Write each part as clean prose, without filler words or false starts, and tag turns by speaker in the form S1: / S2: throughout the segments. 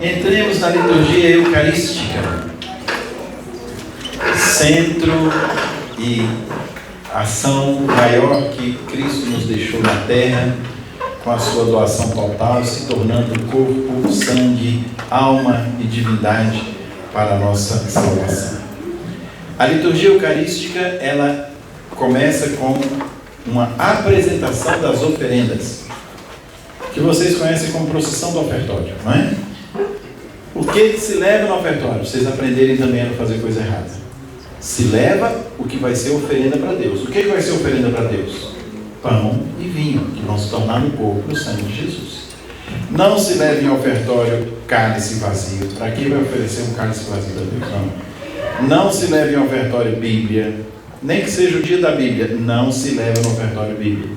S1: Entremos na liturgia eucarística, centro e ação maior que Cristo nos deixou na terra, com a sua doação total, se tornando corpo, sangue, alma e divindade para a nossa salvação. A liturgia eucarística, ela começa com uma apresentação das oferendas, que vocês conhecem como procissão do ofertório, não é? O que se leva no ofertório? Vocês aprenderem também a não fazer coisa errada. Se leva o que vai ser oferenda para Deus. O que vai ser oferenda para Deus? Pão e vinho, que vão se tornar no corpo e no sangue de Jesus. Não se leve em ofertório cálice vazio. Para que vai oferecer um cálice vazio a Deus? Não se leve em ofertório Bíblia. Nem que seja o dia da Bíblia, não se leva no ofertório Bíblia.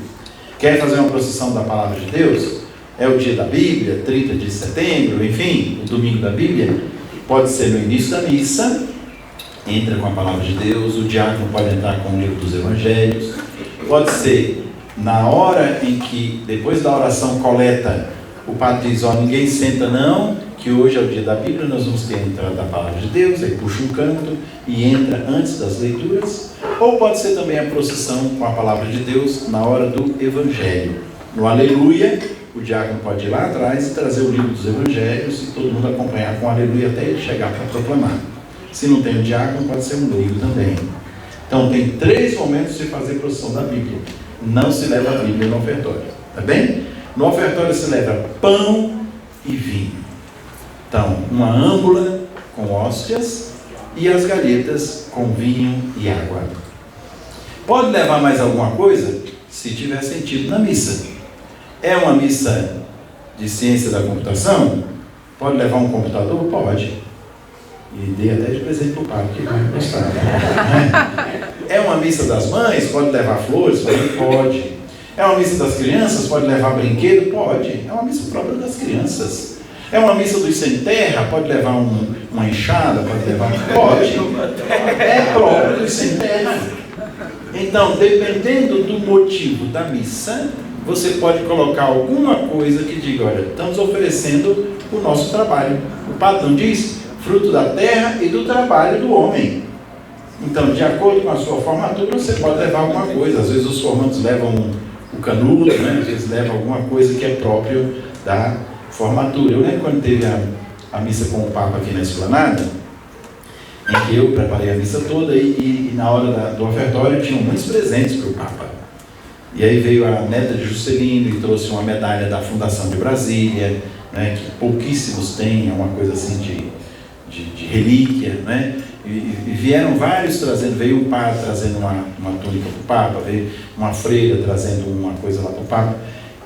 S1: Quer fazer uma procissão da palavra de Deus? É o dia da Bíblia, 30 de setembro, enfim, o domingo da Bíblia. Pode ser no início da missa, entra com a palavra de Deus, o diácono pode entrar com o livro dos evangelhos. Pode ser na hora em que, depois da oração coleta, o padre diz, ninguém senta não, que hoje é o dia da Bíblia, nós vamos ter a entrada da palavra de Deus, aí puxa um canto e entra antes das leituras. Ou pode ser também a procissão com a palavra de Deus na hora do evangelho. No aleluia, o diácono pode ir lá atrás e trazer o livro dos evangelhos e todo mundo acompanhar com aleluia até ele chegar para proclamar. Se não tem o diácono, pode ser um leigo também. Então tem 3 momentos de fazer procissão da Bíblia. Não se leva a Bíblia no ofertório, tá bem? No ofertório se leva pão e vinho. Então, uma âmbula com hóstias e as galhetas com vinho e água. Pode levar mais alguma coisa? Se tiver sentido na missa. É uma missa de ciência da computação? Pode levar um computador? Pode. E dê até de presente para o pai, que vai gostar. Né? É uma missa das mães? Pode levar flores? Pode. É uma missa das crianças? Pode levar brinquedo? Pode. É uma missa própria das crianças. É uma missa dos sem terra? Pode levar uma enxada? Pode levar... Pode. É própria dos sem terra. Então, dependendo do motivo da missa, você pode colocar alguma coisa que diga, olha, estamos oferecendo o nosso trabalho. O padrão diz, fruto da terra e do trabalho do homem. Então, de acordo com a sua formatura, você pode levar alguma coisa. Às vezes os formandos levam o canudo, né? Às vezes levam alguma coisa que é próprio da formatura. Eu lembro quando teve a missa com o Papa aqui na Esplanada, em que eu preparei a missa toda e na hora do ofertório tinham muitos presentes para o Papa. E aí veio a neta de Juscelino e trouxe uma medalha da Fundação de Brasília, né, que pouquíssimos têm, é uma coisa assim de relíquia, né? E vieram vários trazendo, veio um padre trazendo uma túnica para o Papa, veio uma freira trazendo uma coisa lá para o Papa.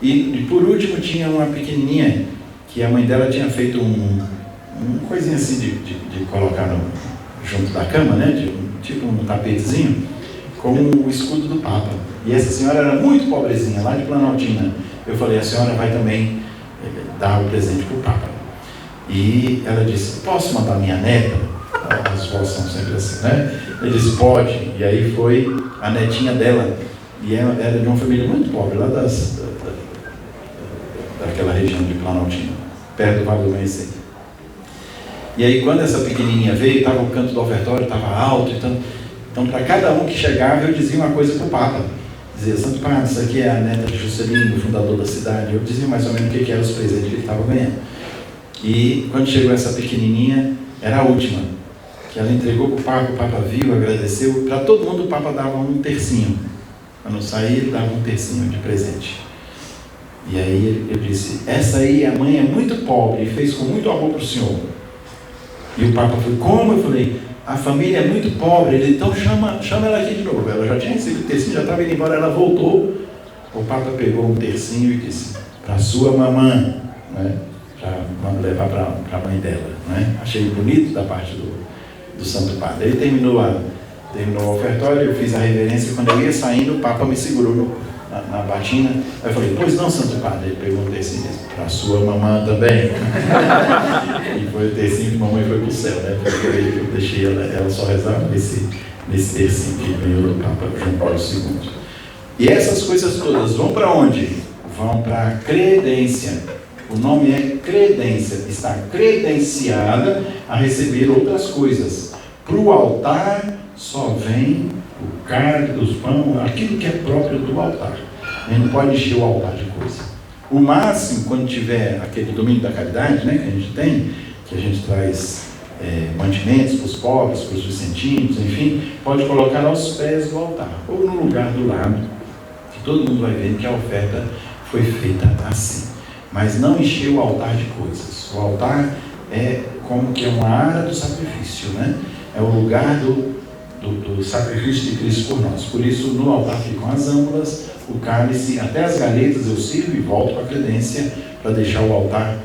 S1: E por último tinha uma pequenininha, que a mãe dela tinha feito uma coisinha assim de colocar junto da cama, né? Tipo um tapetezinho, com o escudo do Papa. E essa senhora era muito pobrezinha, lá de Planaltina. Eu falei, a senhora vai também dar o presente para o Papa. E ela disse, posso mandar minha neta? As vós são sempre assim, né? Ele disse, pode. E aí foi a netinha dela. E ela era de uma família muito pobre, lá daquela região de Planaltina, perto do Vale do Amanhecer. E aí quando essa pequenininha veio, estava o canto do ofertório, estava alto, então para cada um que chegava eu dizia uma coisa para o Papa. Dizia, Santo Padre, isso aqui é a neta de Juscelino, o fundador da cidade. Eu dizia mais ou menos o que eram os presentes que ele estava ganhando. E quando chegou essa pequenininha, era a última, que ela entregou para o Papa viu, agradeceu. Para todo mundo o Papa dava um tercinho. Para não sair, ele dava um tercinho de presente. E aí eu disse, essa aí, a mãe é muito pobre e fez com muito amor para o senhor. E o Papa falou, como? Eu falei, a família é muito pobre. Ele, então chama ela aqui de novo. Ela já tinha recebido o tercinho, já estava indo embora, ela voltou. O Papa pegou um tercinho e disse, para sua mamãe, né? Já vamos levar para a mãe dela, né? Achei bonito da parte do Santo Padre. Aí terminou o ofertório, eu fiz a reverência, e quando eu ia saindo, o Papa me segurou na batina. Aí eu falei, pois não, Santo Padre. Ele pegou um tercinho e disse, para sua mamãe também. E foi o tercinho que mamãe foi para o céu, né? Porque eu deixei ela só rezar nesse tercinho que ganhou do Papa João Paulo II. E essas coisas todas vão para onde? Vão para a credência. O nome é credência, está credenciada a receber outras coisas. Para o altar só vem o cálice, os pão, aquilo que é próprio do altar. A gente não pode encher o altar de coisa. O máximo, quando tiver aquele domingo da caridade, né, que a gente tem, que a gente traz mantimentos para os pobres, para os vicentinos, enfim, pode colocar aos pés do altar, ou no lugar do lado, que todo mundo vai ver que a oferta foi feita assim. Mas não encher o altar de coisas. O altar é como que é uma área do sacrifício, né? É o lugar do sacrifício de Cristo por nós. Por isso, no altar ficam as âmbulas, o cálice, até as galhetas eu sirvo e volto para a credência para deixar o altar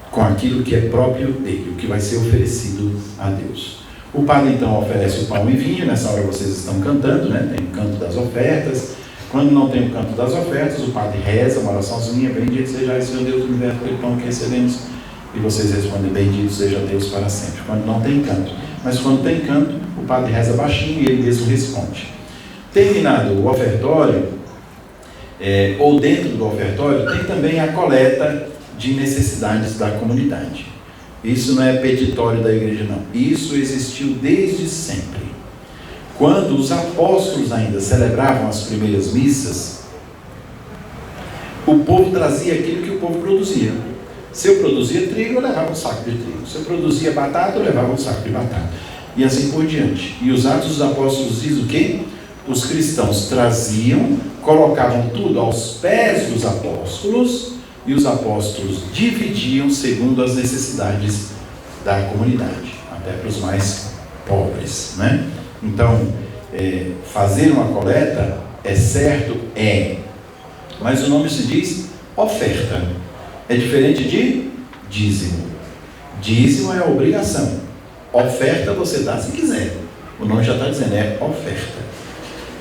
S1: com aquilo que é próprio dele, o que vai ser oferecido a Deus. O padre então oferece o pão e vinho. Nessa hora vocês estão cantando, né? Tem o canto das ofertas. Quando não tem o canto das ofertas, o padre reza uma oraçãozinha: bendito seja Senhor Deus do universo pelo pão que recebemos. E vocês respondem: bendito seja Deus para sempre. Quando não tem canto. Mas quando tem canto, o padre reza baixinho e ele mesmo responde. Terminado o ofertório, ou dentro do ofertório, tem também a coleta de necessidades da comunidade. Isso não é petitório da igreja, não. Isso existiu desde sempre. Quando os apóstolos ainda celebravam as primeiras missas, o povo trazia aquilo que o povo produzia. Se eu produzia trigo, eu levava um saco de trigo. Se eu produzia batata, eu levava um saco de batata. E assim por diante. E os Atos dos Apóstolos diz o quê? Os cristãos traziam, colocavam tudo aos pés dos apóstolos, e os apóstolos dividiam segundo as necessidades da comunidade, até para os mais pobres, né? Então, fazer uma coleta é certo? Mas o nome se diz oferta. É diferente de dízimo. Dízimo é obrigação. Oferta você dá se quiser. O nome já está dizendo, é oferta.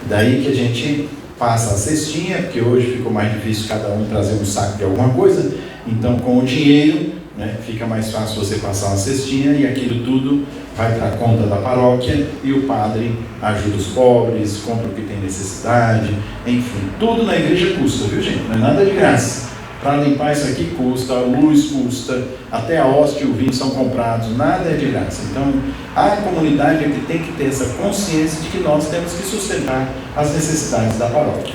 S1: Daí que a gente passa a cestinha, porque hoje ficou mais difícil cada um trazer um saco de alguma coisa. Então, com o dinheiro, né, fica mais fácil você passar uma cestinha e aquilo tudo vai para a conta da paróquia e o padre ajuda os pobres, compra o que tem necessidade, enfim, tudo na igreja custa, viu gente? Não é nada de graça. Para limpar isso aqui custa, a luz custa, até a hóstia e o vinho são comprados, nada é de graça. Então, a comunidade é que tem que ter essa consciência de que nós temos que sustentar as necessidades da paróquia.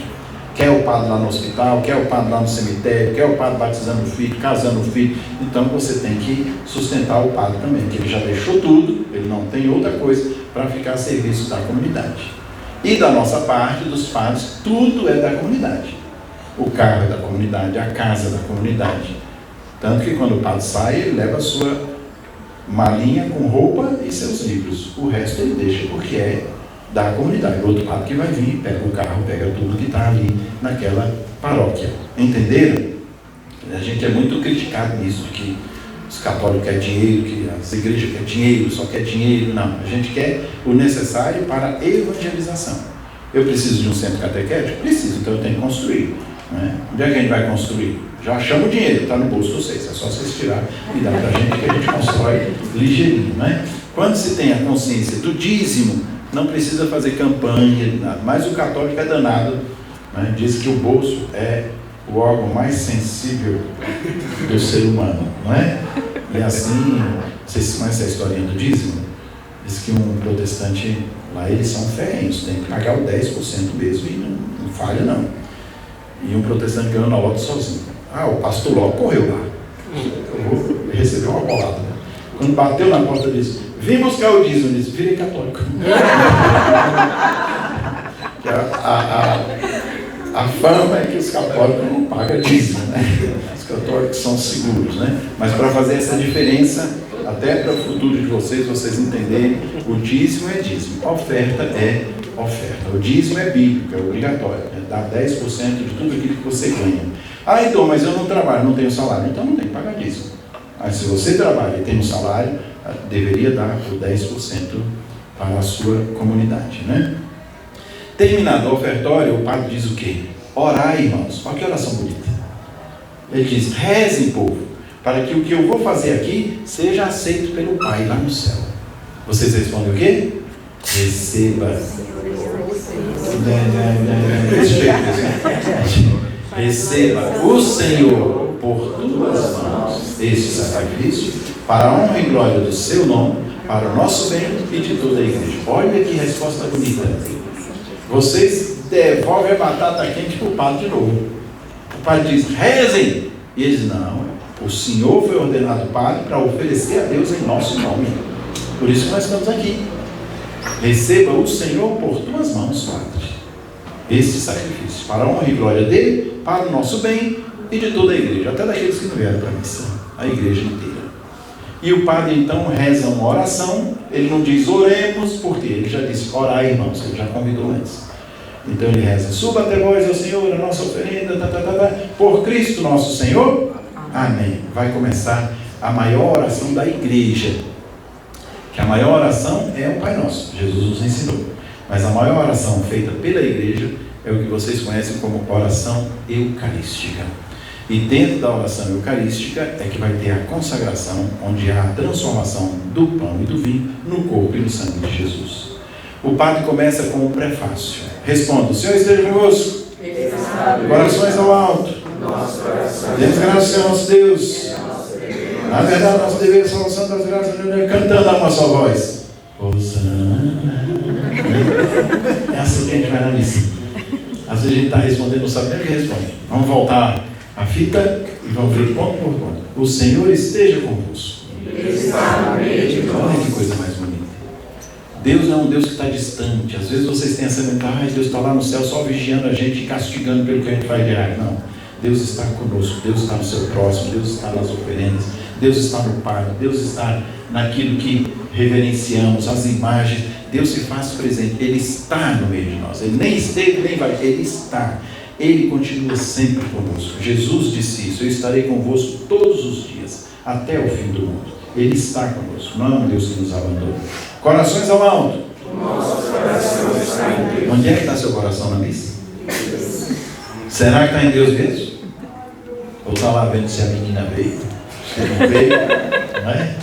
S1: Quer o padre lá no hospital, quer o padre lá no cemitério, quer o padre batizando o filho, casando o filho. Então você tem que sustentar o padre também, que ele já deixou tudo, ele não tem outra coisa para ficar a serviço da comunidade. E da nossa parte, dos padres, tudo é da comunidade. O carro é da comunidade, a casa é da comunidade. Tanto que quando o padre sai, ele leva a sua malinha com roupa e seus livros. O resto ele deixa porque é da comunidade. O outro padre que vai vir, pega o carro, pega tudo que está ali naquela paróquia. Entenderam? A gente é muito criticado nisso, que os católicos querem dinheiro, que as igrejas querem dinheiro, só quer dinheiro. Não, a gente quer o necessário para a evangelização. Eu preciso de um centro catequético? Preciso, então eu tenho que construir. Né? Onde é que a gente vai construir? Já achamos o dinheiro, está no bolso de vocês, é só vocês tirar e dar para a gente que a gente constrói ligeirinho. Né? Quando se tem a consciência do dízimo, não precisa fazer campanha, nada. Mas o católico é danado, né? Diz que o bolso é o órgão mais sensível do ser humano, não é? E assim, vocês conhecem a historinha do dízimo? Diz que um protestante, lá eles são ferrenhos, tem que pagar o 10% mesmo e não falha não. E um protestante ganhou na lote sozinho. O pastor logo correu lá. Recebeu uma bolada. Né? Quando bateu na porta, disse: vim buscar o dízimo. Disse: virei católico. A fama é que os católicos não pagam dízimo, né? Os católicos são seguros, né? Mas para fazer essa diferença, até para o futuro de vocês entenderem, o dízimo é dízimo, a oferta é oferta. O dízimo é bíblico, é obrigatório, né? Dá 10% de tudo aquilo que você ganha. Então, mas eu não trabalho, não tenho salário, então não tem que pagar dízimo. Mas se você trabalha e tem um salário, deveria dar o 10% para a sua comunidade, né? Terminado o ofertório, o padre diz o quê? Orai, irmãos. Olha que oração bonita. Ele diz: rezem, povo, para que o que eu vou fazer aqui seja aceito pelo Pai lá no céu. Vocês respondem o quê? Receba. Receba o Senhor por tuas mãos este sacrifício, para a honra e glória do seu nome, para o nosso bem e de toda a igreja. Olha que resposta bonita. Vocês devolvem a batata quente para o padre de novo. O padre diz, rezem. E eles, não, o Senhor foi ordenado padre para oferecer a Deus em nosso nome. Por isso que nós estamos aqui. Receba o Senhor por tuas mãos, Padre, este sacrifício, para a honra e glória dele, para o nosso bem e de toda a igreja, até daqueles que não vieram para a missa, a igreja inteira. E o padre então reza uma oração, ele não diz oremos, porque ele já disse orai, irmãos, ele já convidou antes. Então ele reza, suba até vós, ó Senhor, a nossa oferenda, por Cristo nosso Senhor. Amém. Vai começar a maior oração da igreja. Que a maior oração é o Pai Nosso, Jesus nos ensinou. Mas a maior oração feita pela igreja é o que vocês conhecem como oração eucarística. E dentro da oração eucarística é que vai ter a consagração, onde há a transformação do pão e do vinho no corpo e no sangue de Jesus. O padre começa com o prefácio. Responda, o Senhor esteja convosco. Corações ao alto. Demos graças ao nosso Deus. Na verdade, nosso dever é a salvação das graças de Deus, cantando a uma só voz. É assim que a gente vai na missa. Às vezes a gente está respondendo, não sabe nem o que responde. Vamos voltar a fita e vamos ver ponto por ponto. O Senhor esteja convosco. Olha que coisa mais bonita. Deus não é um Deus que está distante. Às vezes vocês têm essa mentalidade, Deus está lá no céu só vigiando a gente e castigando pelo que a gente faz de errado. Não. Deus está conosco, Deus está no seu próximo, Deus está nas oferendas, Deus está no Pai, Deus está naquilo que reverenciamos, as imagens. Deus se faz presente, Ele está no meio de nós. Ele nem esteve, nem vai, Ele está. Ele continua sempre conosco. Jesus disse isso, eu estarei convosco todos os dias, até o fim do mundo. Ele está conosco, não é um Deus que nos abandona. Corações ao alto.
S2: Nosso coração está em Deus.
S1: Onde é que está seu coração na missa? Será que está em Deus mesmo? Ou está lá vendo se a menina veio? Se não veio, não é?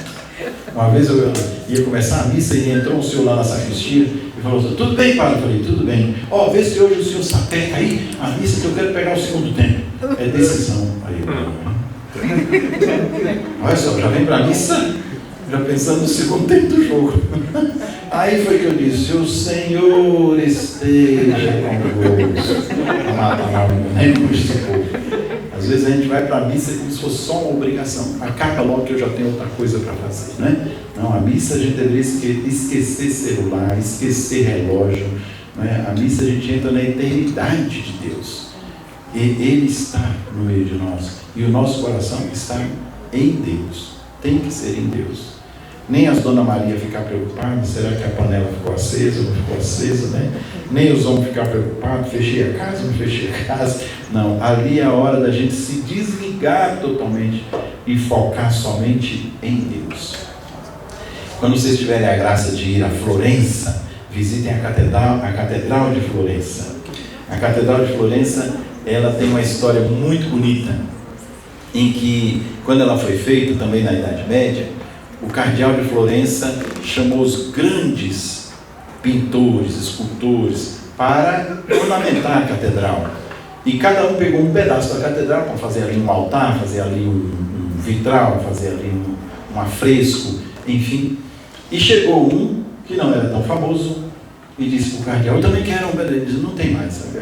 S1: Uma vez eu ia começar a missa e entrou um senhor lá na sacristia e falou assim, tudo bem, padre? Eu falei, tudo bem. Ó, vê se hoje o senhor sapeca aí a missa que eu quero pegar o segundo tempo. É decisão. Aí olha só, já vem para a missa, já pensando no segundo tempo do jogo. Aí foi que eu disse, o Senhor esteja convosco. Às vezes a gente vai para a missa como se fosse só uma obrigação. Acaba logo que eu já tenho outra coisa para fazer, né? Não, a missa a gente deveria esquecer celular, esquecer relógio, né? A missa a gente entra na eternidade de Deus. E Ele está no meio de nós. E o nosso coração está em Deus. Tem que ser em Deus. Nem as Dona Maria ficar preocupadas, será que a panela ficou acesa ou não ficou acesa, né? Nem os homens ficar preocupados, fechei a casa ou não fechei a casa. Não, ali é a hora da gente se desligar totalmente e focar somente em Deus. Quando vocês tiverem a graça de ir a Florença, visitem a Catedral de Florença. A Catedral de Florença, ela tem uma história muito bonita, em que, quando ela foi feita, também na Idade Média, o cardeal de Florença chamou os grandes pintores, escultores, para ornamentar a catedral. E cada um pegou um pedaço da catedral para fazer ali um altar, fazer ali um vitral, fazer ali um afresco, enfim. E chegou um que não era tão famoso e disse para o cardeal, eu também quero um pedaço. Ele disse, não tem mais, sabe?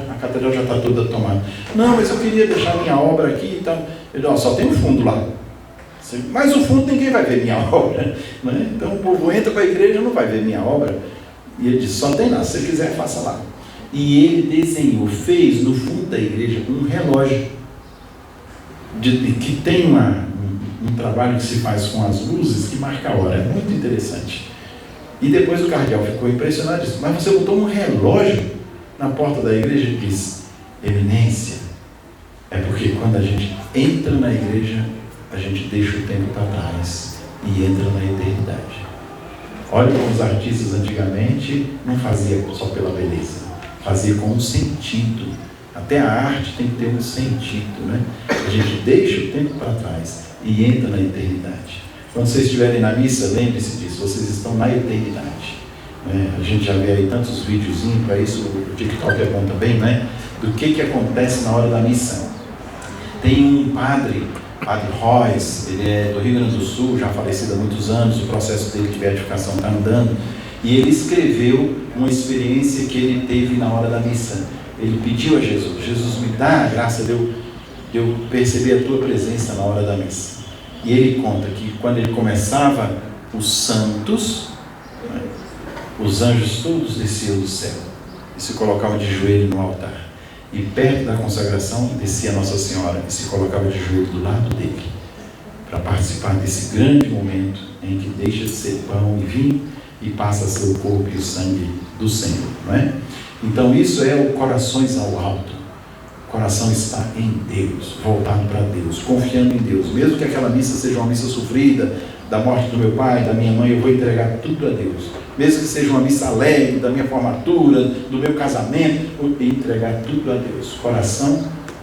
S1: A catedral já está toda tomada. Não, mas eu queria deixar minha obra aqui e tal. Ele disse, só tem um fundo lá. Mas o fundo ninguém vai ver minha obra, né? Então o povo entra para a igreja e não vai ver minha obra. E ele disse, só tem lá, se você quiser faça lá. E ele desenhou, fez no fundo da igreja um relógio que tem um trabalho que se faz com as luzes que marca a hora, é muito interessante. E depois o cardeal ficou impressionado e disse, mas você botou um relógio na porta da igreja? E disse, eminência, é porque quando a gente entra na igreja, a gente deixa o tempo para trás e entra na eternidade. Olha como os artistas antigamente não faziam só pela beleza, fazia com um sentido. Até a arte tem que ter um sentido, né? A gente deixa o tempo para trás e entra na eternidade. Quando vocês estiverem na missa, lembre-se disso, vocês estão na eternidade, né? A gente já vê aí tantos videozinhos para isso, o TikTok é bom também, né? Do que acontece na hora da missa. Tem um padre Royce, ele é do Rio Grande do Sul, já falecido há muitos anos, o processo dele de beatificação está andando, e ele escreveu uma experiência que ele teve na hora da missa. Ele pediu a Jesus: Jesus, me dá a graça de eu perceber a tua presença na hora da missa. E ele conta que quando ele começava os santos, né, os anjos todos desciam do céu e se colocavam de joelho no altar. E perto da consagração descia Nossa Senhora e se colocava de joelho do lado dele, para participar desse grande momento em que deixa de ser pão e vinho e passa a ser o corpo e o sangue do Senhor, não é? Então isso é o corações ao alto. O coração está em Deus, voltado para Deus, confiando em Deus. Mesmo que aquela missa seja uma missa sofrida, da morte do meu pai, da minha mãe, eu vou entregar tudo a Deus. Mesmo que seja uma missa alegre, da minha formatura, do meu casamento, eu vou entregar tudo a Deus.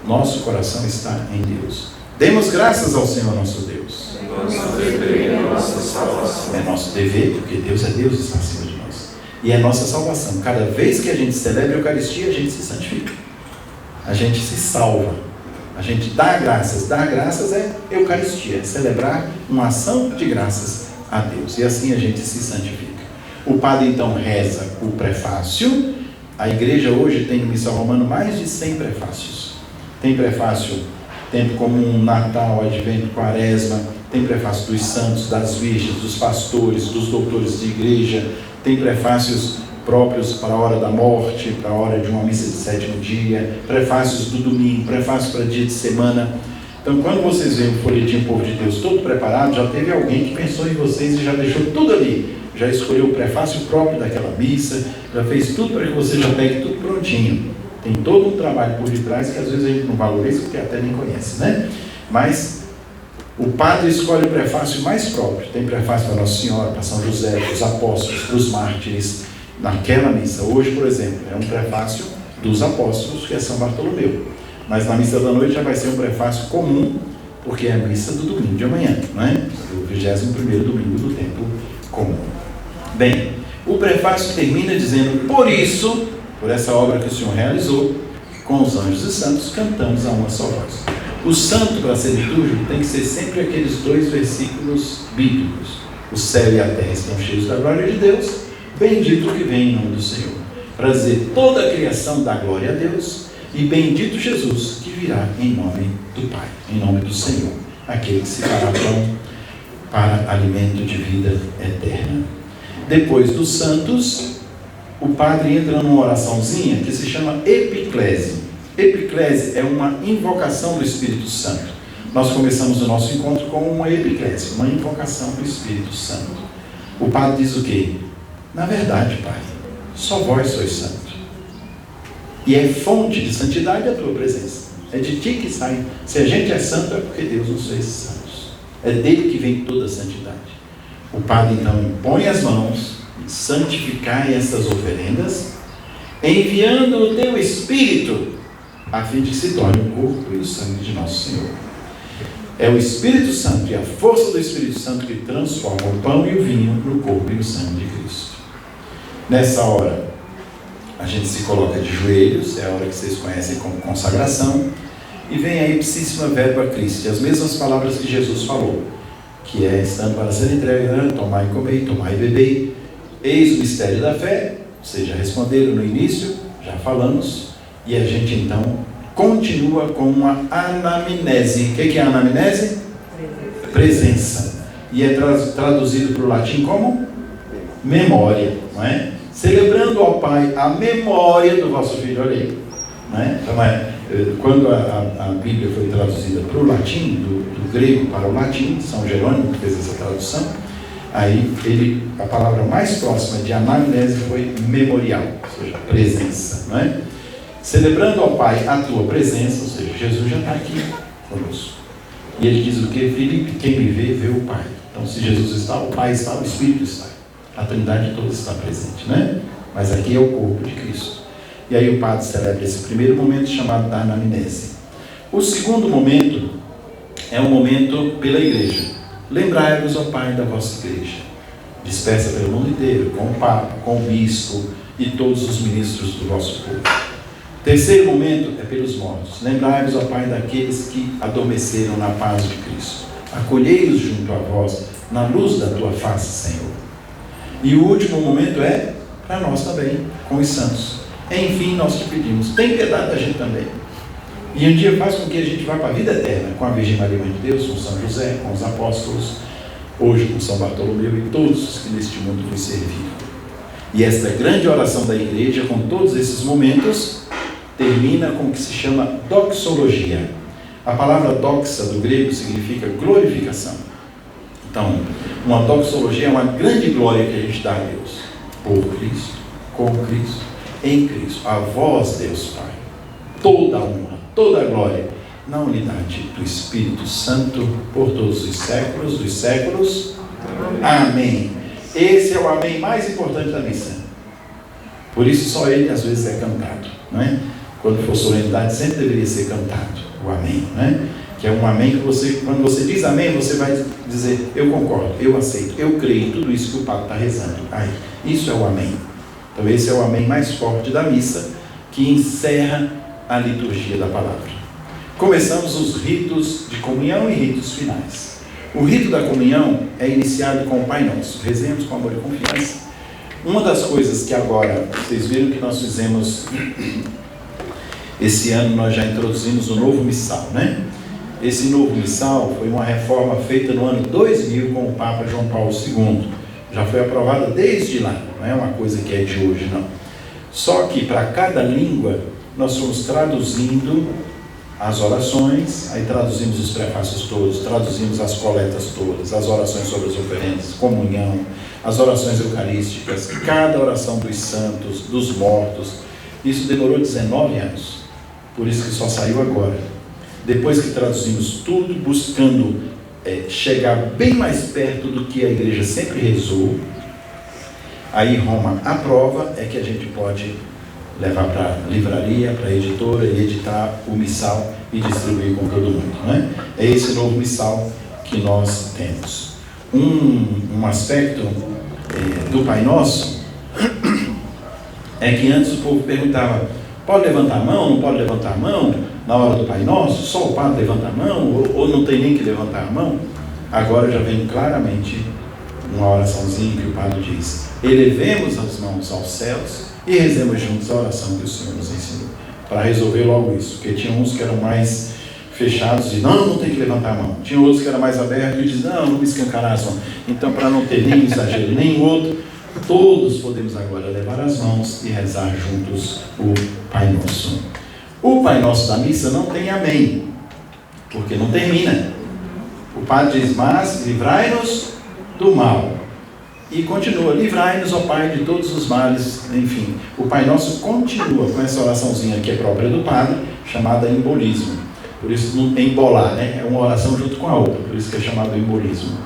S1: Nosso coração está em Deus. Demos graças ao Senhor nosso Deus. É nosso dever, porque Deus é Deus, está acima de nós. E é nossa salvação. Cada vez que a gente celebra a Eucaristia, a gente se santifica. A gente se salva. A gente dá graças. Dar graças é Eucaristia, é celebrar uma ação de graças a Deus. E assim a gente se santifica. O padre então reza o prefácio. A igreja hoje tem no Missal Romano mais de 100 prefácios. Tem prefácio tempo comum, Natal, Advento, Quaresma. Tem prefácio dos santos, das virgens, dos pastores, dos doutores de igreja. Tem prefácios próprios para a hora da morte, para a hora de uma missa de sétimo dia, prefácios do domingo, prefácios para dia de semana. Então, quando vocês veem o folhetim Povo de Deus todo preparado, já teve alguém que pensou em vocês e já deixou tudo ali. Já escolheu o prefácio próprio daquela missa, já fez tudo para que você já pegue tudo prontinho. Tem todo um trabalho por detrás que às vezes a gente não valoriza porque até nem conhece, né? Mas o padre escolhe o prefácio mais próprio. Tem prefácio para Nossa Senhora, para São José, para os apóstolos, para os mártires. Naquela missa, hoje, por exemplo, é um prefácio dos apóstolos, que é São Bartolomeu. Mas na missa da noite já vai ser um prefácio comum, porque é a missa do domingo de amanhã, não é? O 21º domingo do tempo comum. Bem, o prefácio termina dizendo: por isso, por essa obra que o Senhor realizou, com os anjos e santos, cantamos a uma só voz. O santo, para ser litúrgico, tem que ser sempre aqueles 2 versículos bíblicos. O céu e a terra estão cheios da glória de Deus. Bendito que vem em nome do Senhor, para dizer toda a criação dá glória a Deus, e bendito Jesus que virá em nome do Pai, em nome do Senhor, aquele que se fará pão para alimento de vida eterna. Depois dos santos, o padre entra numa oraçãozinha que se chama epiclese. Epiclese é uma invocação do Espírito Santo. Nós começamos o nosso encontro com uma epiclese, uma invocação do Espírito Santo. O padre diz o quê? Na verdade, Pai, só vós sois santo. E é fonte de santidade a tua presença. É de ti que sai. Se a gente é santo, é porque Deus nos fez santos. É dele que vem toda a santidade. O padre então impõe as mãos, santificai essas oferendas, enviando o teu Espírito, a fim de que se torne o corpo e o sangue de nosso Senhor. É o Espírito Santo e a força do Espírito Santo que transforma o pão e o vinho no corpo e no sangue de Cristo. Nessa hora, a gente se coloca de joelhos, é a hora que vocês conhecem como consagração, e vem a ipsíssima verba Christi, as mesmas palavras que Jesus falou, que é: estando para ser entregue, tomai e comei, tomai e bebei, eis o mistério da fé. Vocês já responderam no início, já falamos, e a gente então continua com uma anamnese. O que é a anamnese? Presença. E é traduzido para o latim como memória, não é? Celebrando ao Pai a memória do vosso Filho. Olha aí, não é? Então, quando a Bíblia foi traduzida para o latim, do grego para o latim, São Jerônimo que fez essa tradução, aí a palavra mais próxima de anamnese foi memorial, ou seja, presença, não é? Celebrando ao Pai a tua presença, ou seja, Jesus já está aqui conosco. E ele diz o quê? Filipe, quem me vê, vê o Pai. Então, se Jesus está, o Pai está, o Espírito está. A Trindade toda está presente, né? Mas aqui é o corpo de Cristo. E aí o padre celebra esse primeiro momento chamado da anamnese. O segundo momento é um momento pela igreja. Lembrai-vos, ó Pai, da vossa igreja, dispersa pelo mundo inteiro, com o Papa, com o Bispo e todos os ministros do vosso povo. Terceiro momento é pelos mortos. Lembrai-vos, ó Pai, daqueles que adormeceram na paz de Cristo. Acolhei-os junto a vós, na luz da tua face, Senhor. E o último momento é para nós também, com os santos. Enfim, nós te pedimos, tem piedade da gente também. E um dia faz com que a gente vá para a vida eterna, com a Virgem Maria, Mãe de Deus, com São José, com os apóstolos, hoje com São Bartolomeu e todos os que neste mundo nos serviram. E esta grande oração da igreja, com todos esses momentos, termina com o que se chama doxologia. A palavra doxa do grego significa glorificação. Então, uma doxologia é uma grande glória que a gente dá a Deus, por Cristo, com Cristo, em Cristo. A vós, Deus Pai, toda a honra, toda a glória, na unidade do Espírito Santo, por todos os séculos dos séculos. Amém. Esse é o amém mais importante da missa. Por isso só ele às vezes é cantado, não é? Quando for solenidade, sempre deveria ser cantado o amém, não é? Que é um amém que você, quando você diz amém, você vai dizer, eu concordo, eu aceito, eu creio em tudo isso que o Papa está rezando. Aí, isso é o amém. Então esse é o amém mais forte da missa, que encerra a liturgia da palavra. Começamos os ritos de comunhão e ritos finais. O rito da comunhão é iniciado com o Pai Nosso. Rezemos com amor e confiança. Uma das coisas que agora, vocês viram que nós fizemos, esse ano nós já introduzimos o novo missal, né? Esse novo missal foi uma reforma feita no ano 2000 com o Papa João Paulo II. Já foi aprovada desde lá, não é uma coisa que é de hoje, não. Só que para cada língua nós fomos traduzindo as orações, aí traduzimos os prefácios todos, traduzimos as coletas todas, as orações sobre as oferendas, comunhão, as orações eucarísticas, cada oração dos santos, dos mortos. Isso demorou 19 anos, por isso que só saiu agora. Depois que traduzimos tudo, buscando chegar bem mais perto do que a igreja sempre rezou, aí Roma aprova, é que a gente pode levar para a livraria, para a editora e editar o missal e distribuir com todo mundo, né? É esse novo missal que nós temos. Um aspecto do Pai Nosso é que antes o povo perguntava, pode levantar a mão, não pode levantar a mão na hora do Pai Nosso? Só o padre levanta a mão ou não tem nem que levantar a mão? Agora já vem claramente uma oraçãozinha que o padre diz, elevemos as mãos aos céus e rezemos juntos a oração que o Senhor nos ensinou, para resolver logo isso, porque tinha uns que eram mais fechados e não tem que levantar a mão, tinha outros que eram mais abertos e diziam, não me escancarar as mãos. Então, para não ter nem exagero, nem o outro, todos podemos agora levar as mãos e rezar juntos o Pai Nosso. O Pai Nosso da missa não tem amém, porque não termina. O padre diz, mas livrai-nos do mal. E continua, livrai-nos, ó Pai, de todos os males. Enfim, o Pai Nosso continua com essa oraçãozinha que é própria do padre, chamada embolismo. Por isso, embolar, né? É uma oração junto com a outra, por isso que é chamado embolismo.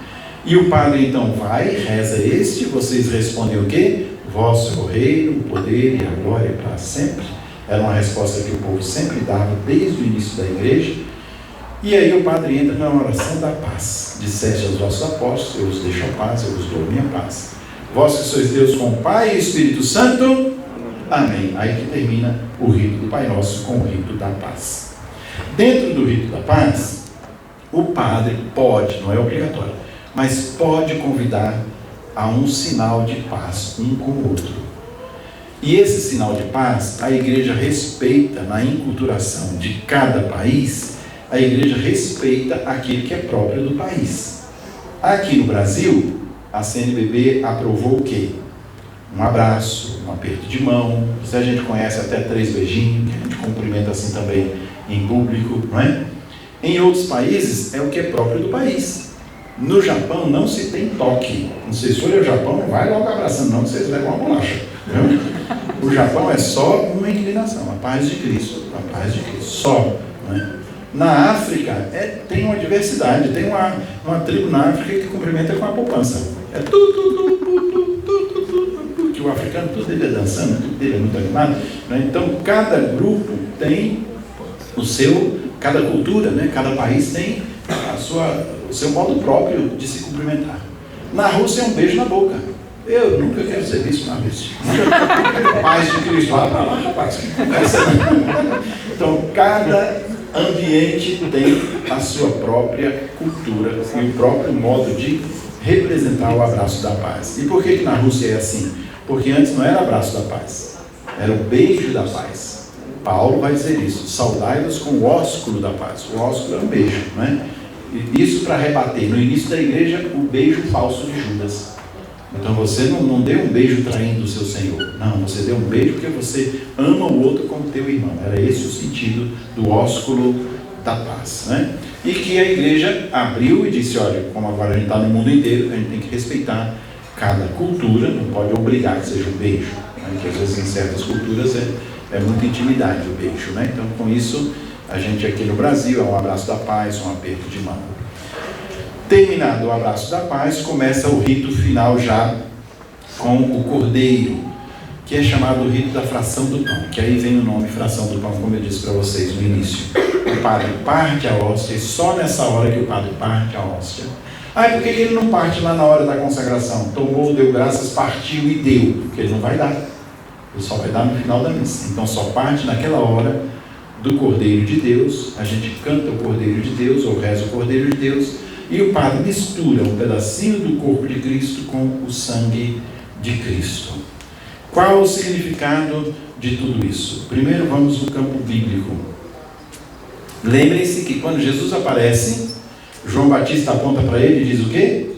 S1: E o padre então vai, reza este, vocês respondem o quê? Vosso é o reino, o poder e a glória para sempre. Era uma resposta que o povo sempre dava desde o início da igreja. E aí o padre entra na oração da paz. Disseste aos vossos apóstolos, eu vos deixo a paz, eu vos dou a minha paz. Vós que sois Deus com o Pai e Espírito Santo. Amém. Aí que termina o rito do Pai Nosso com o rito da paz. Dentro do rito da paz, o padre pode, não é obrigatório, mas pode convidar a um sinal de paz um com o outro. E esse sinal de paz, a igreja respeita na enculturação de cada país, a igreja respeita aquilo que é próprio do país. Aqui no Brasil, a CNBB aprovou o quê? Um abraço, um aperto de mão, se a gente conhece até 3 beijinhos, que a gente cumprimenta assim também em público, não é? Em outros países, é o que é próprio do país. No Japão, não se tem toque. Não sei se for ao Japão, não vai logo abraçando, não, que vocês levam uma bolacha. Viu? O Japão é só uma inclinação, a paz de Cristo, a paz de Cristo, só. Não é? Na África, tem uma diversidade, tem uma tribo na África que cumprimenta com a poupança. É que o africano, tudo dele é dançando, tudo dele é muito animado. Né? Então, cada grupo tem cada cultura, né? Cada país tem o seu modo próprio de se cumprimentar. Na Rússia é um beijo na boca. Eu nunca quero ser visto na vez. Paz de Cristo, lá para lá, rapaz. Então, cada ambiente tem a sua própria cultura e o próprio modo de representar o abraço da paz. E por que na Rússia é assim? Porque antes não era abraço da paz, era o beijo da paz. Paulo vai dizer isso: saudai-vos com o ósculo da paz. O ósculo é um beijo, não é? E isso para rebater, no início da igreja, o beijo falso de Judas. Então você não deu um beijo traindo o seu Senhor. Não, você deu um beijo porque você ama o outro como teu irmão. Era esse o sentido do ósculo da paz, né? E que a igreja abriu e disse: olha, como agora a gente está no mundo inteiro, a gente tem que respeitar cada cultura, não pode obrigar que seja um beijo, né? Que às vezes em certas culturas é muita intimidade o beijo, né? Então com isso, a gente aqui no Brasil é um abraço da paz, um aperto de mão. Terminado o abraço da paz, começa o rito final já com o cordeiro, que é chamado o rito da fração do pão, que aí vem o nome fração do pão, como eu disse para vocês no início. O padre parte a hóstia, e só nessa hora que o padre parte a hóstia. Por que ele não parte lá na hora da consagração? Tomou, deu graças, partiu e deu, porque ele não vai dar. Ele só vai dar no final da missa. Então só parte naquela hora do Cordeiro de Deus. A gente canta o Cordeiro de Deus, ou reza o Cordeiro de Deus, e o padre mistura um pedacinho do corpo de Cristo com o sangue de Cristo. Qual o significado de tudo isso? Primeiro vamos no campo bíblico. Lembrem-se que quando Jesus aparece, João Batista aponta para ele e diz o quê?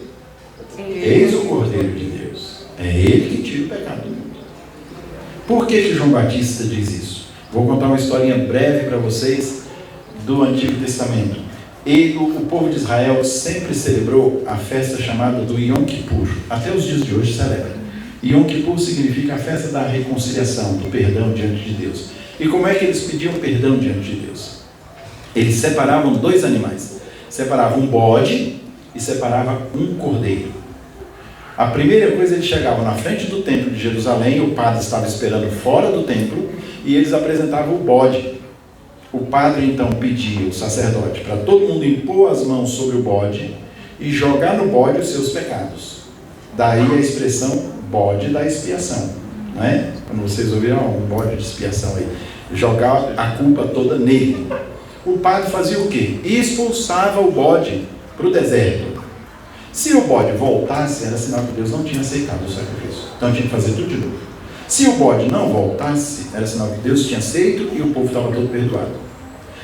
S1: Eis o Cordeiro de Deus. É ele que tira o pecado do mundo. Por que João Batista diz isso? Vou contar uma historinha breve para vocês do Antigo Testamento. O povo de Israel sempre celebrou a festa chamada do Yom Kippur. Até os dias de hoje celebra. Yom Kippur significa a festa da reconciliação, do perdão diante de Deus. E como é que eles pediam perdão diante de Deus? Eles separavam dois animais. Separavam um bode e separavam um cordeiro. A primeira coisa, eles chegavam na frente do templo de Jerusalém, o padre estava esperando fora do templo, e eles apresentavam o bode. O padre então pedia, o sacerdote, para todo mundo impor as mãos sobre o bode e jogar no bode os seus pecados. Daí a expressão bode da expiação, não é? Quando vocês ouviram um bode de expiação aí, jogar a culpa toda nele. O padre fazia o quê? Expulsava o bode para o deserto. Se o bode voltasse, era sinal que Deus não tinha aceitado o sacrifício. Então tinha que fazer tudo de novo. Se o bode não voltasse, era sinal que Deus tinha aceito e o povo estava todo perdoado.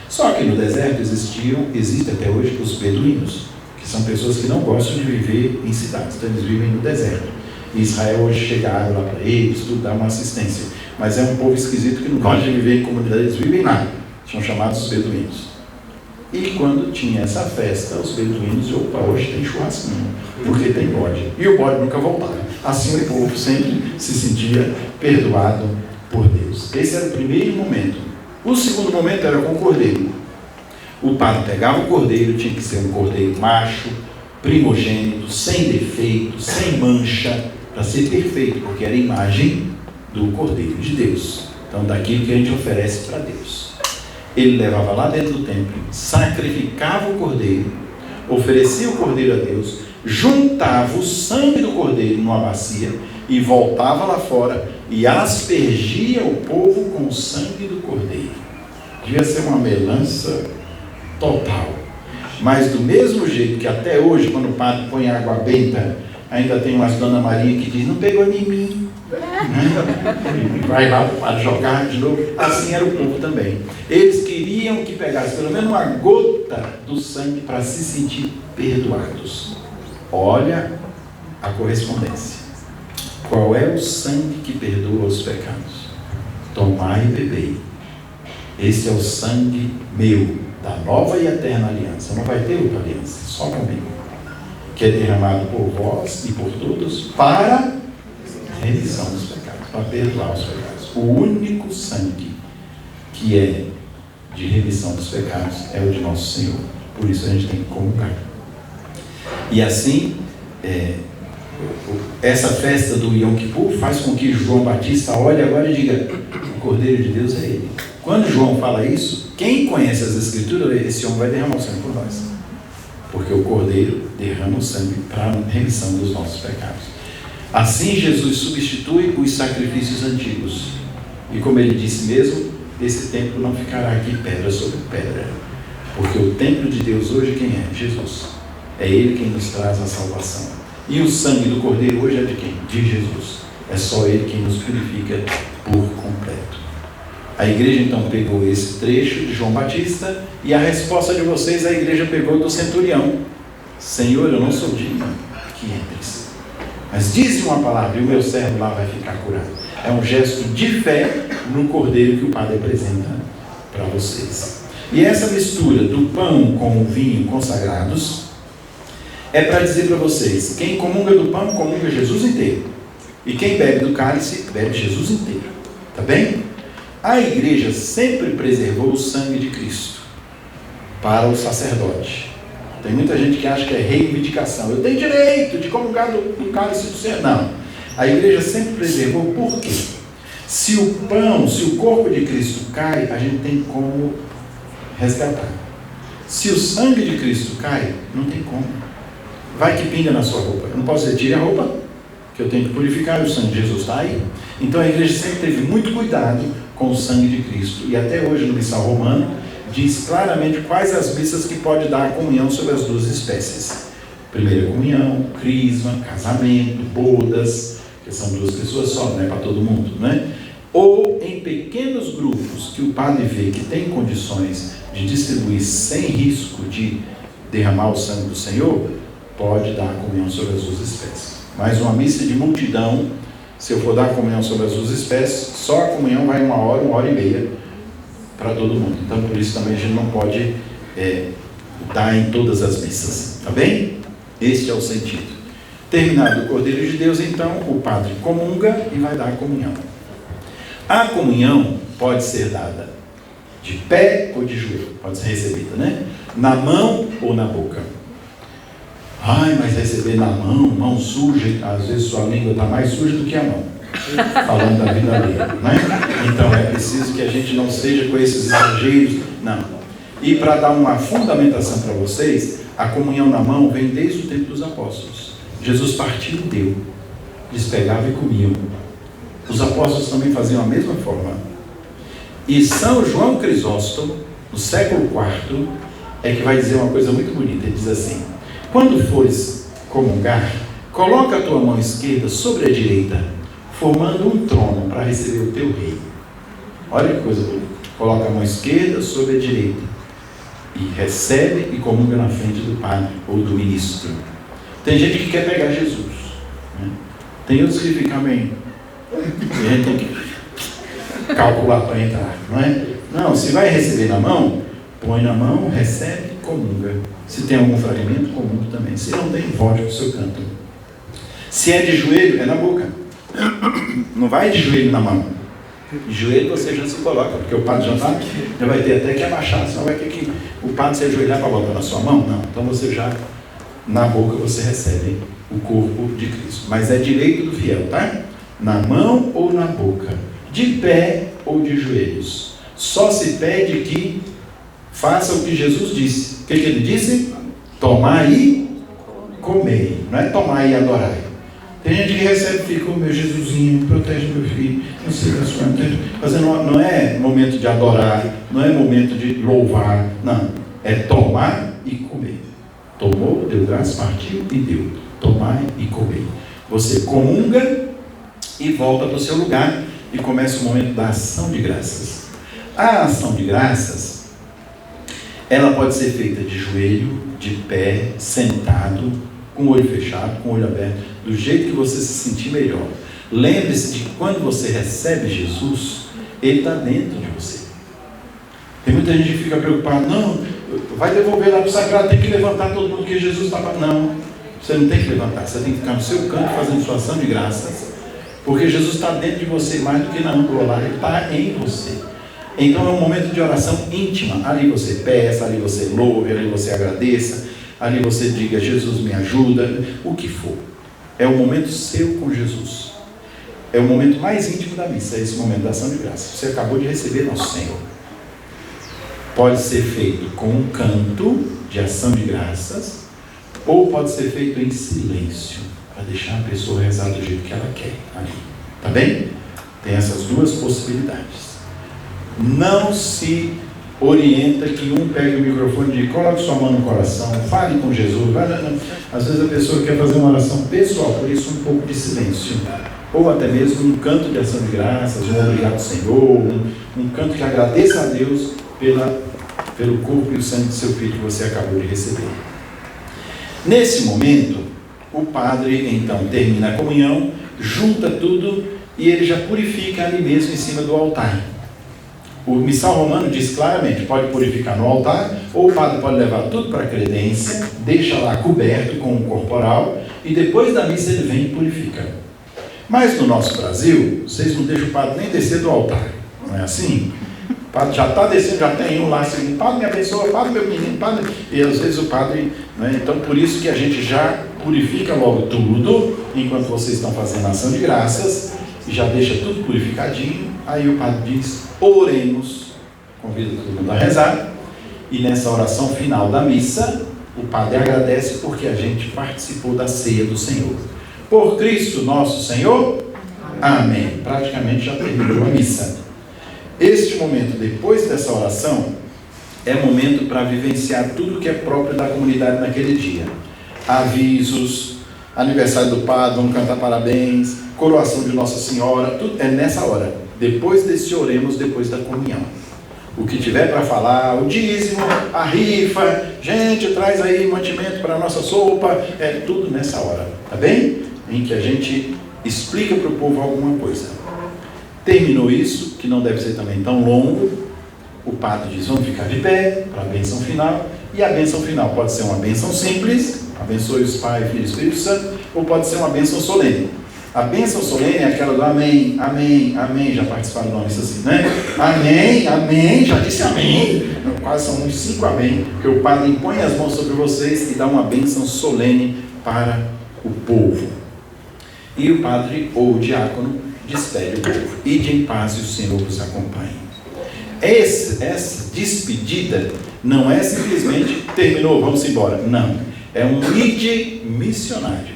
S1: Só que no deserto existem até hoje os beduínos, que são pessoas que não gostam de viver em cidades, então eles vivem no deserto. E Israel hoje chegaram lá para eles, tudo dá uma assistência. Mas é um povo esquisito que não gosta de viver em comunidade, eles vivem lá. São chamados beduínos. E quando tinha essa festa, os beduínos, hoje tem churrasquinho, porque tem bode. E o bode nunca voltava. Assim o povo sempre se sentia perdoado por Deus. Esse era o primeiro momento. O segundo momento era com o cordeiro. O padre pegava o cordeiro, tinha que ser um cordeiro macho, primogênito, sem defeito, sem mancha, para ser perfeito, porque era a imagem do Cordeiro de Deus. Então, daquilo que a gente oferece para Deus. Ele levava lá dentro do templo, sacrificava o cordeiro, oferecia o cordeiro a Deus, juntava o sangue do cordeiro numa bacia e voltava lá fora e aspergia o povo com o sangue do cordeiro. Devia ser uma melança total. Mas do mesmo jeito que até hoje, quando o padre põe água benta, ainda tem umas Dona Maria que diz, não pegou em mim. Vai lá para o padre jogar de novo. Assim era o povo também. Eles queriam que pegasse pelo menos uma gota do sangue para se sentir perdoados. Olha a correspondência. Qual é o sangue que perdoa os pecados? Tomai e bebei. Esse é o sangue meu, da nova e eterna aliança. Não vai ter outra aliança, só comigo. Que é derramado por vós e por todos para remissão dos pecados, para perdoar os pecados. O único sangue que é de remissão dos pecados é o de nosso Senhor. Por isso a gente tem que comungar. E assim, essa festa do Yom Kippur faz com que João Batista olhe agora e diga, o Cordeiro de Deus é ele. Quando João fala isso, quem conhece as Escrituras, esse homem vai derramar o sangue por nós. Porque o Cordeiro derrama o sangue para a remissão dos nossos pecados. Assim Jesus substitui os sacrifícios antigos. E como ele disse mesmo, esse templo não ficará aqui pedra sobre pedra. Porque o templo de Deus hoje quem é? Jesus. É Ele quem nos traz a salvação. E o sangue do Cordeiro hoje é de quem? De Jesus. É só Ele quem nos purifica por completo. A igreja então pegou esse trecho de João Batista e a resposta de vocês a igreja pegou do centurião. Senhor, eu não sou digno que entres, mas diz uma palavra e o meu servo lá vai ficar curado. É um gesto de fé no Cordeiro que o Padre apresenta para vocês. E essa mistura do pão com o vinho consagrados é para dizer para vocês, quem comunga do pão, comunga Jesus inteiro. E quem bebe do cálice, bebe Jesus inteiro. Tá bem? A igreja sempre preservou o sangue de Cristo para o sacerdote. Tem muita gente que acha que é reivindicação. Eu tenho direito de comungar do cálice do Senhor. Não. A igreja sempre preservou por quê? Se o pão, se o corpo de Cristo cai, a gente tem como resgatar. Se o sangue de Cristo cai, não tem como. Vai que pinga na sua roupa. Eu não posso dizer, tire a roupa, que eu tenho que purificar, o sangue de Jesus está aí. Então a igreja sempre teve muito cuidado com o sangue de Cristo. E até hoje no missal romano, diz claramente quais as missas que pode dar a comunhão sobre as duas espécies. Primeira comunhão, crisma, casamento, bodas, que são duas pessoas só, não é para todo mundo, né? Ou em pequenos grupos que o padre vê que tem condições de distribuir sem risco de derramar o sangue do Senhor, pode dar a comunhão sobre as duas espécies. Mas uma missa de multidão, se eu for dar a comunhão sobre as duas espécies, só a comunhão vai 1 hora e meia para todo mundo. Então por isso também a gente não pode dar em todas as missas, tá bem? Este é o sentido. Terminado o Cordeiro de Deus, então o padre comunga e vai dar a comunhão. A comunhão pode ser dada de pé ou de joelho, pode ser recebida, né? Na mão ou na boca. Ai, mas receber na mão suja, às vezes sua língua está mais suja do que a mão, falando da vida alheia, né? Então é preciso que a gente não seja com esses exageros, não. E para dar uma fundamentação para vocês, a comunhão na mão vem desde o tempo dos apóstolos. Jesus partiu e deu, eles pegavam e comiam. Os apóstolos também faziam a mesma forma. E São João Crisóstomo, no século IV, é que vai dizer uma coisa muito bonita. Ele diz assim: quando fores comungar, coloca a tua mão esquerda sobre a direita, formando um trono para receber o teu rei. Olha que coisa bonita. Coloca a mão esquerda sobre a direita e recebe e comunga na frente do padre ou do ministro. Tem gente que quer pegar Jesus, né? Tem outros que ficam meio... E a gente tem que calcular para entrar, não é? Não, se vai receber na mão, põe na mão, recebe e comunga. Se tem algum fragmento, comunga também. Se não tem, volte para o seu canto. Se é de joelho, é na boca. Não vai de joelho na mão. De joelho você já se coloca, porque o padre já vai ter até que abaixar, senão vai ter que o padre se ajoelhar para botar na sua mão. Não, então você já, na boca você recebe o corpo de Cristo. Mas é direito do fiel, tá? Na mão ou na boca, de pé ou de joelhos. Só se pede que faça o que Jesus disse. O que ele disse? Tomai e comei. Não é tomar e adorar. Tem gente que recebe e fica: o meu Jesusinho, protege meu filho, não sei da sua fazendo. Não é momento de adorar, não é momento de louvar, não. É tomar e comer. Tomou, deu graça, partiu e deu. Tomai e comei. Você comunga e volta para o seu lugar e começa o momento da ação de graças. A ação de graças, ela pode ser feita de joelho, de pé, sentado, com o olho fechado, com o olho aberto, do jeito que você se sentir melhor. Lembre-se de que quando você recebe Jesus, Ele está dentro de você. Tem muita gente que fica preocupada: não, vai devolver lá para o sagrado, tem que levantar todo mundo que Jesus está... Não, você não tem que levantar, você tem que ficar no seu canto fazendo sua ação de graças, porque Jesus está dentro de você mais do que na ampla, Ele está em você. Então é um momento de oração íntima. Ali você peça, ali você louve, ali você agradeça, ali você diga: Jesus me ajuda, o que for. É um momento seu com Jesus. É o momento mais íntimo da missa, é esse momento da ação de graça. Você acabou de receber nosso Senhor. Pode ser feito com um canto de ação de graças, ou pode ser feito em silêncio. para deixar a pessoa rezar do jeito que ela quer ali. Tá bem? Tem essas duas possibilidades. Não se orienta que um pegue o microfone e diga, coloque sua mão no coração, fale com Jesus. Às vezes a pessoa quer fazer uma oração pessoal, por isso um pouco de silêncio. Ou até mesmo um canto de ação de graças, um obrigado Senhor, um canto que agradeça a Deus pelo corpo e o sangue de seu filho que você acabou de receber. Nesse momento, o padre então termina a comunhão, junta tudo e ele já purifica ali mesmo em cima do altar. O missal romano diz claramente, pode purificar no altar, ou o padre pode levar tudo para a credência, deixa lá coberto com o corporal, e depois da missa ele vem e purifica. Mas no nosso Brasil, vocês não deixam o padre nem descer do altar, não é assim? O padre já está descendo, já tem um lá assim, padre me abençoa, padre meu menino, padre... E às vezes o padre, né? Então por isso que a gente já purifica logo tudo, enquanto vocês estão fazendo a ação de graças, e já deixa tudo purificadinho. Aí o padre diz, oremos, convida todo mundo a rezar, e nessa oração final da missa, o padre agradece porque a gente participou da ceia do Senhor. Por Cristo nosso Senhor, amém. Praticamente já terminou a missa. Este momento, depois dessa oração, é momento para vivenciar tudo que é próprio da comunidade naquele dia. Avisos, aniversário do padre, vamos cantar parabéns, coroação de Nossa Senhora, tudo é nessa hora. Depois desse oremos, depois da comunhão. O que tiver para falar, o dízimo, a rifa, gente, traz aí mantimento para a nossa sopa, é tudo nessa hora, tá bem? Em que a gente explica para o povo alguma coisa. Terminou isso, que não deve ser também tão longo, o padre diz, vamos ficar de pé para a bênção final, e a bênção final pode ser uma bênção simples, abençoe-os Pai, Filho e Espírito Santo, ou pode ser uma bênção solene. A bênção solene é aquela do amém, amém, amém, já participaram do nome isso assim, né? Amém, amém, já disse amém, quase são uns 5 amém, que o padre impõe as mãos sobre vocês e dá uma bênção solene para o povo. E o padre ou o diácono despede o povo. Ide em paz e o Senhor vos acompanhe. Essa despedida não é simplesmente terminou, vamos embora. Não. É um ide missionário.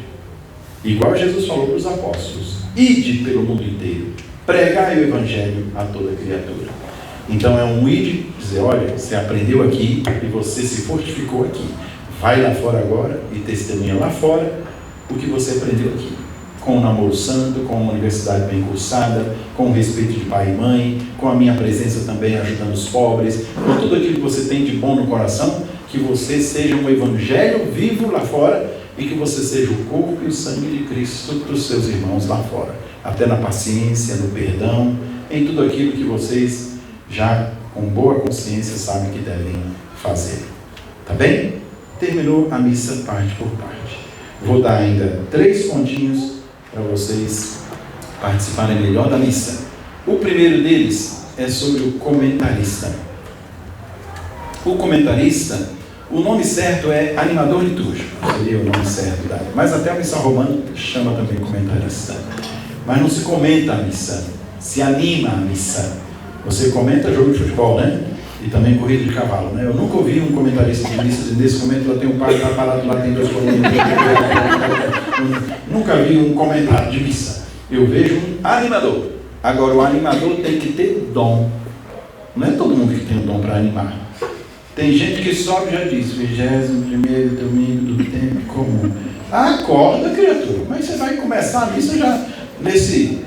S1: Igual Jesus falou para os apóstolos. Ide pelo mundo inteiro. Pregai o evangelho a toda criatura. Então é um ide, dizer, olha, você aprendeu aqui e você se fortificou aqui. Vai lá fora agora e testemunha lá fora o que você aprendeu aqui. Com o namoro santo, com uma universidade bem cursada, com o respeito de pai e mãe, com a minha presença também ajudando os pobres, com tudo aquilo que você tem de bom no coração, que você seja um evangelho vivo lá fora e que você seja o corpo e o sangue de Cristo para os seus irmãos lá fora. Até na paciência, no perdão, em tudo aquilo que vocês já com boa consciência sabem que devem fazer. Tá bem? Terminou a missa parte por parte. Vou dar ainda 3 pontinhos para vocês participarem melhor da missa. O primeiro deles é sobre o comentarista. O comentarista, o nome certo é animador litúrgico, seria o nome certo da área. Mas até a missão romana chama também comentarista. Mas não se comenta a missa, se anima a missa. Você comenta jogo de futebol, né? E também corrida de cavalo, né? Eu nunca ouvi um comentarista de missa, nesse momento lá tem um padre que está parado, lá tem 2 colunas. Nunca vi um comentário de missa. Eu vejo um animador. Agora, o animador tem que ter dom. Não é todo mundo que tem o dom para animar. Tem gente que sobe e já diz, 21º domingo do tempo comum. Acorda, criatura. Mas você vai começar a missa já nesse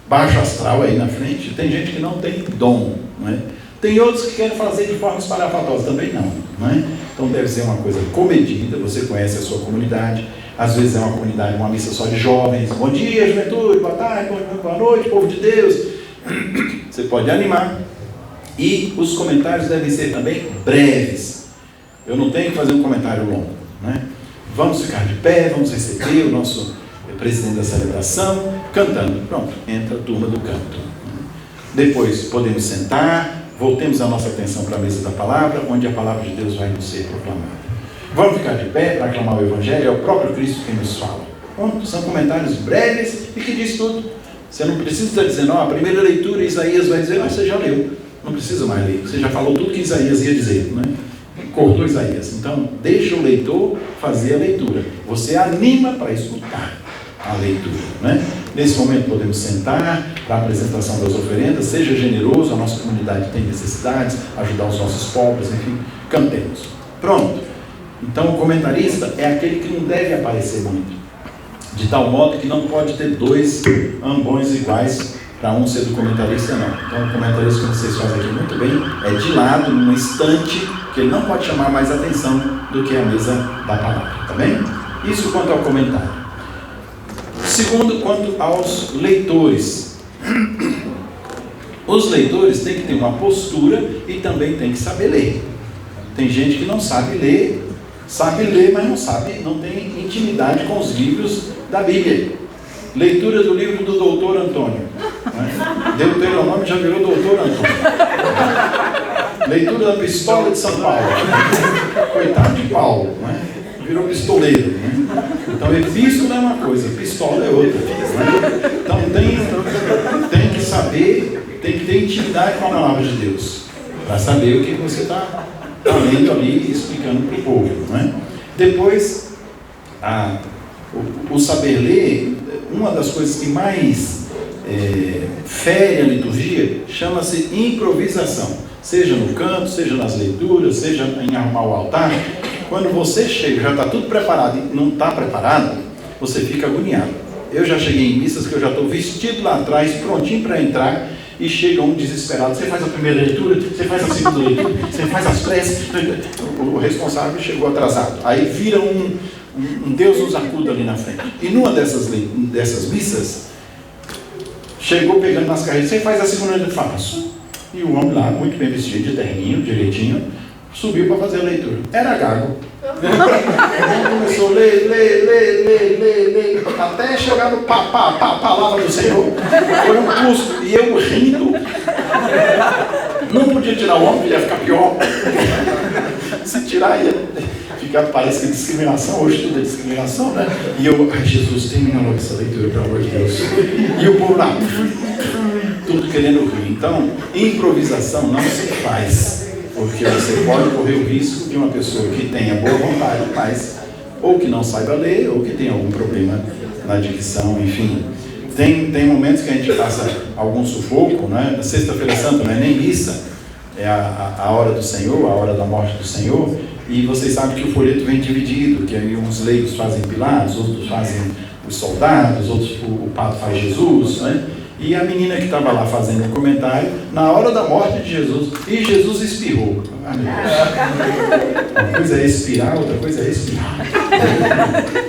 S1: baixo astral aí na frente. Tem gente que não tem dom, não é? Tem outros que querem fazer de forma espalhafatosa, também não é? Então deve ser uma coisa comedida, você conhece a sua comunidade, às vezes é uma comunidade, uma missa só de jovens, bom dia, juventude, boa tarde, boa noite, povo de Deus, você pode animar, e os comentários devem ser também breves, eu não tenho que fazer um comentário longo, né? Vamos ficar de pé, vamos receber o nosso presidente da celebração, cantando, pronto, entra a turma do canto, depois podemos sentar, voltemos a nossa atenção para a mesa da palavra, onde a palavra de Deus vai nos ser proclamada. Vamos ficar de pé para aclamar o Evangelho, é o próprio Cristo quem nos fala. Bom, são comentários breves e que diz tudo. Você não precisa estar dizendo, a primeira leitura Isaías vai dizer, mas você já leu, não precisa mais ler, você já falou tudo que Isaías ia dizer, né? Cortou Isaías. Então, deixa o leitor fazer a leitura. Você anima para escutar. a leitura, né? Nesse momento podemos sentar para a apresentação das oferendas. Seja generoso, a nossa comunidade tem necessidades, ajudar os nossos pobres, enfim, cantemos. Pronto. Então o comentarista é aquele que não deve aparecer muito, de tal modo que não pode ter dois ambões iguais para um ser do comentarista, não. Então o comentarista, como vocês fazem aqui muito bem, é de lado, num instante, que ele não pode chamar mais atenção do que a mesa da palavra, tá bem? Isso quanto ao comentário. Segundo, quanto aos leitores. Os leitores têm que ter uma postura e também têm que saber ler. Tem gente que não sabe ler, mas não tem intimidade com os livros da Bíblia. Leitura do livro do doutor Antônio, né? Deuteronômio já virou doutor Antônio. Leitura da pistola de São Paulo. Coitado de Paulo, né? Virou pistoleiro, né? Então epístola é uma coisa, pistola é outra, né? Então tem que saber, tem que ter intimidade com a palavra de Deus, para saber o que você está lendo ali e explicando para o povo, né? Depois, o saber ler, uma das coisas que mais fere a liturgia, chama-se improvisação. Seja no canto, seja nas leituras, seja em arrumar o altar. Quando você chega, já está tudo preparado e não está preparado, você fica agoniado. Eu já cheguei em missas que eu já estou vestido lá atrás, prontinho para entrar, e chega um desesperado. Você faz a primeira leitura, você faz a segunda leitura, você faz as preces. O responsável chegou atrasado. Aí vira um Deus nos acuda ali na frente. E numa dessas missas, chegou pegando nas carreiras. Você faz a segunda leitura? Faço. E o homem lá, muito bem vestido, de terninho, direitinho, subiu para fazer a leitura. Era gago. Começou a ler, até chegar no palavra do Senhor. Foi um custo. E eu rindo. Não podia tirar o homem, ia ficar pior. Se tirar, ia ficar, parece que é discriminação. Hoje tudo é discriminação, né? E eu, Jesus, termina logo essa leitura, pelo amor de Deus. E o povo lá, tudo querendo rir. Então, improvisação não se faz. Porque você pode correr o risco de uma pessoa que tenha boa vontade, mas ou que não saiba ler, ou que tenha algum problema na dicção, enfim. Tem momentos que a gente passa algum sufoco, né? Na Sexta-feira Santa não é nem missa, é a hora do Senhor, a hora da morte do Senhor, e vocês sabem que o folheto vem dividido, que aí uns leigos fazem Pilatos, outros fazem os soldados, outros o padre faz Jesus, né? E a menina que estava lá fazendo um comentário, na hora da morte de Jesus, e Jesus espirrou. Ah, meu Deus. Uma coisa é expirar, outra coisa é espirrar.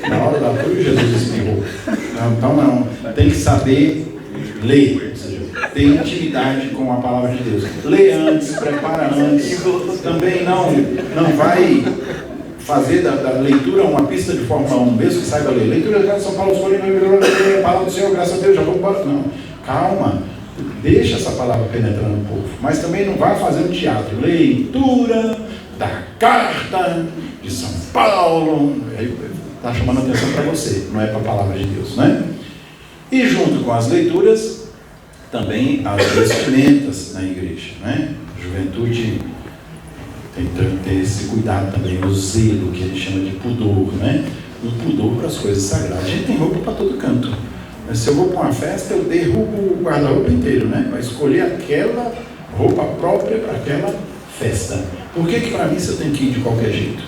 S1: Na hora da cruz, Jesus espirrou. Então, não, tem que saber ler, ou seja, ter intimidade com a palavra de Deus. Lê antes, prepara antes. Também não vai fazer da leitura uma pista de Fórmula 1, mesmo que saiba ler. Leitura de São Paulo, palavra do Senhor, graças a Deus, já vou embora. Não. Calma, deixa essa palavra penetrar no povo, mas também não vai fazer um teatro. Leitura da carta de São Paulo, está chamando a atenção para você, não é para a palavra de Deus, né? E junto com as leituras, também as vestimentas na igreja, né? A juventude tem que ter esse cuidado também, o zelo, que a gente chama de pudor, né? Um pudor para as coisas sagradas. A gente tem roupa para todo canto. Se eu vou para uma festa, eu derrubo o guarda-roupa inteiro, né? Para escolher aquela roupa própria para aquela festa. Por que para missa eu tenho que ir de qualquer jeito?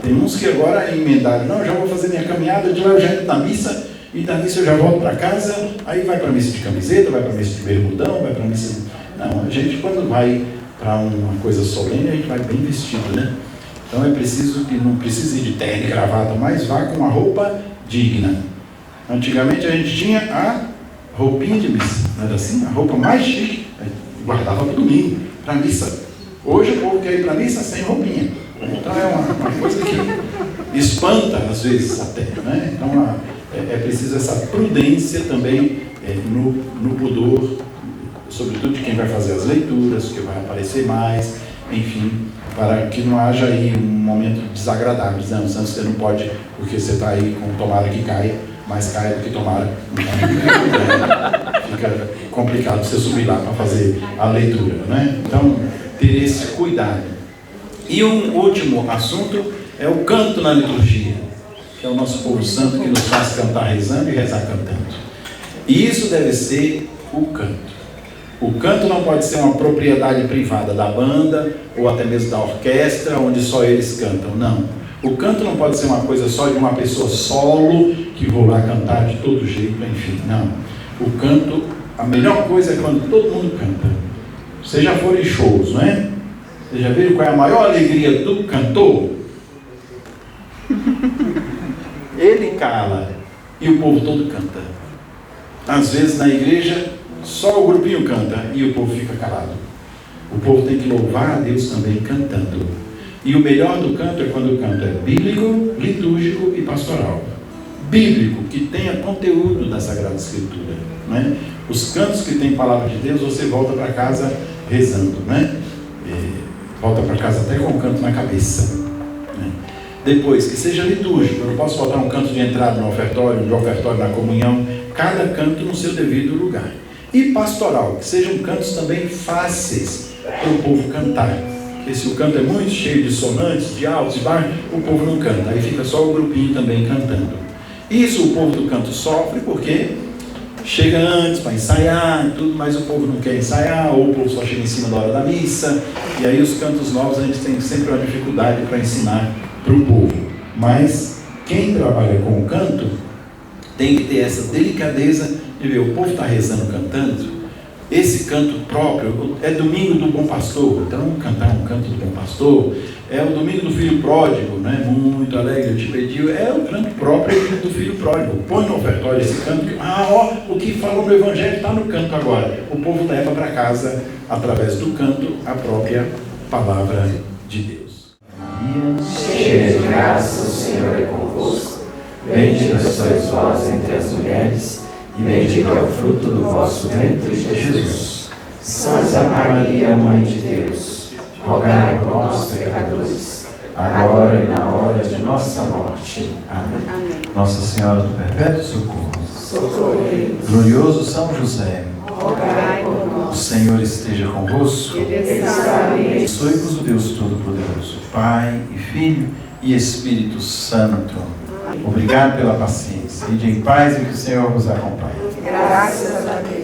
S1: Tem uns que agora emendaram, não, eu já vou fazer minha caminhada, de lá eu já entro na missa, e da missa eu já volto para casa, aí vai para a missa de camiseta, vai para a missa de bermudão, vai para a missa... Não, a gente quando vai para uma coisa solene, a gente vai bem vestido, né? Então é preciso que não precise ir de terno e gravata, mas vá com uma roupa digna. Antigamente a gente tinha a roupinha de missa, não era assim? A roupa mais chique, guardava para o domingo, para a missa. Hoje o povo quer ir para a missa sem roupinha. Então é uma coisa que espanta às vezes até, né? Então é preciso essa prudência também no pudor, sobretudo de quem vai fazer as leituras, que vai aparecer mais, enfim, para que não haja aí um momento desagradável, dizendo, você não pode, porque você está aí com tomara que caia, mais caia do que tomara. Então, fica complicado você subir lá para fazer a leitura, né? Então, ter esse cuidado. E um último assunto é o canto na liturgia. que é o nosso povo santo, que nos faz cantar rezando e rezar cantando. E isso deve ser o canto. O canto não pode ser uma propriedade privada da banda, ou até mesmo da orquestra, onde só eles cantam, não. O canto não pode ser uma coisa só de uma pessoa solo, que vou lá cantar de todo jeito, enfim, não. O canto, a melhor coisa é quando todo mundo canta. Vocês já foram em shows, não é? Vocês já viram qual é a maior alegria do cantor? Ele cala e o povo todo canta. Às vezes na igreja só o grupinho canta e o povo fica calado. O povo tem que louvar a Deus também cantando. E o melhor do canto é quando o canto é bíblico, litúrgico e pastoral. Bíblico, que tenha conteúdo da Sagrada Escritura, né? Os cantos que tem palavra de Deus, você volta para casa rezando, né? Volta para casa até com um canto na cabeça, né? Depois, que seja litúrgico. Eu não posso botar um canto de entrada no ofertório, de ofertório na comunhão, cada canto no seu devido lugar. E pastoral, que sejam cantos também fáceis para o povo cantar. Porque se o canto é muito cheio de sonantes, de altos e baixos, o povo não canta, aí fica só o grupinho também cantando. Isso o povo do canto sofre porque chega antes para ensaiar e tudo, mas o povo não quer ensaiar, ou o povo só chega em cima da hora da missa, e aí os cantos novos a gente tem sempre uma dificuldade para ensinar para o povo. Mas quem trabalha com o canto tem que ter essa delicadeza de ver, o povo está rezando, cantando. Esse canto próprio é domingo do bom pastor, então vamos cantar um canto do bom pastor. É o domingo do filho pródigo, né? Muito alegre, eu te pedi. É o canto próprio do filho pródigo. Põe no ofertório esse canto. O que falou no evangelho está no canto agora. O povo leva para casa, através do canto, a própria palavra de Deus.
S2: Cheia de graça, o Senhor é convosco. Bendita sois vós entre as mulheres, e bendito é o fruto do vosso ventre, Jesus. Santa Maria, Mãe de Deus, rogai por nós, pecadores, agora e na hora de nossa morte. Amém.
S3: Amém.
S1: Nossa Senhora do Perpétuo Socorro,
S2: Socorrei-nos.
S1: glorioso São José,
S3: Rogai por nós.
S1: o Senhor esteja convosco. Abençoe-vos o Deus Todo-Poderoso, Pai e Filho e Espírito Santo. Obrigado pela paciência. Ide em paz e que o Senhor vos acompanhe.
S3: Graças a Deus.